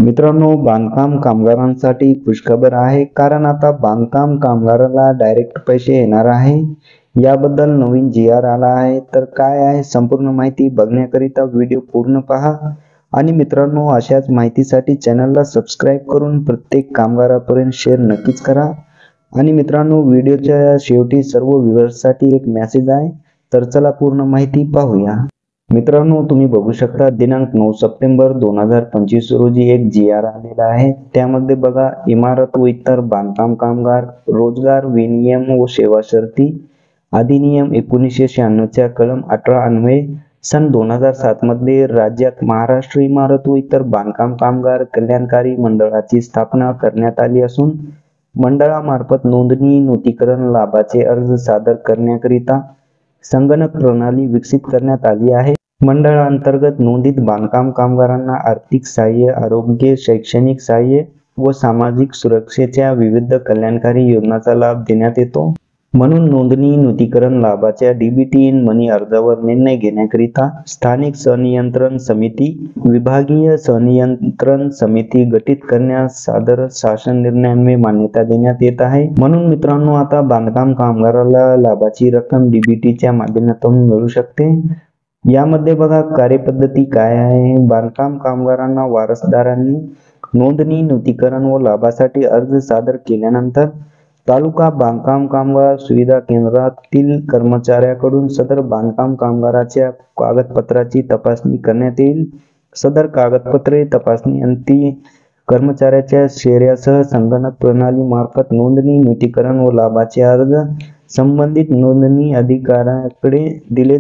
मित्रांनो, बांधकाम कामगारांसाठी खुशखबर आहे, कारण आता बांधकाम कामगाराला डायरेक्ट पैसे येणार आहे. याबद्दल नवीन जी.आर. आला आहे. तर काय आहे संपूर्ण माहिती बघण्याकरिता व्हिडिओ पूर्ण पहा. आणि मित्रांनो, अशाच माहितीसाठी चॅनलला सबस्क्राईब करून प्रत्येक कामगारापर्यंत शेअर नक्कीच करा. आणि मित्रांनो, व्हिडिओच्या शेवटी सर्व व्ह्यूअर्ससाठी एक मेसेज आहे. तर चला पूर्ण माहिती पाहूया. मित्रांनो, तुम्ही बघू शकता दिनांक 9 सप्टेंबर 2025 रोजी एक जी.आर. आलेला आहे. त्यामध्ये बघा, इमारत व इतर बांधकाम कामगार रोजगार विनियम व सेवा शर्ती अधिनियम 1996 च्या कलम 18 अन्वये सन 2007 मध्ये राज्यात महाराष्ट्र इमारत व इतर बांधकाम कामगार कल्याणकारी मंडळाची स्थापना करण्यात आली असून मंडळामार्फत नोंदणी नूतनीकरण लाभाचे अर्ज सादर करण्याकरिता संगणक प्रणाली विकसित करण्यात आली आहे. मंडळांतर्गत नोंदित बांधकाम कामगारांना आर्थिक सहाय्य, आरोग्य, शैक्षणिक सहाय्य व सामाजिक सुरक्षेच्या विविध कल्याणकारी योजनांचा लाभ देण्यात येतो. म्हणून नोंदणी नूतनीकरण लाभाच्या डीबीटी इन मनी अर्जावर निर्णय घेण्याकरिता स्थानिक संनियंत्रण समिती, विभागीय संनियंत्रण समिती गठीत करण्यास सादर शासन निर्णयान्वये मान्यता देण्यात येत आहे. म्हणून मित्रांनो, आता बांधकाम कामगाराला लाभाची रक्कम डीबीटीच्या माध्यमातून मिळू शकते. यामध्ये बघा, कार्यपद्धती काय आहे. बांधकाम कामगारांना वारसदारांनी नोंदणी नूतनीकरण व लाभासाठी अर्ज सादर केल्यानंतर तालुका बांधकाम कामगार सुविधा केंद्रातील कर्मचाऱ्याकडून सदर बांधकाम कामगाराच्या कागदपत्राची तपासणी करण्यात येईल. सदर कागदपत्रे तपासणी अंती कर्मचाऱ्याच्या चेहऱ्यासह संगणक प्रणाली मार्फत नोंदणी नूतनीकरण व लाभाचे अर्ज संबंधित नोंदणी अधिकाऱ्याकडे दिले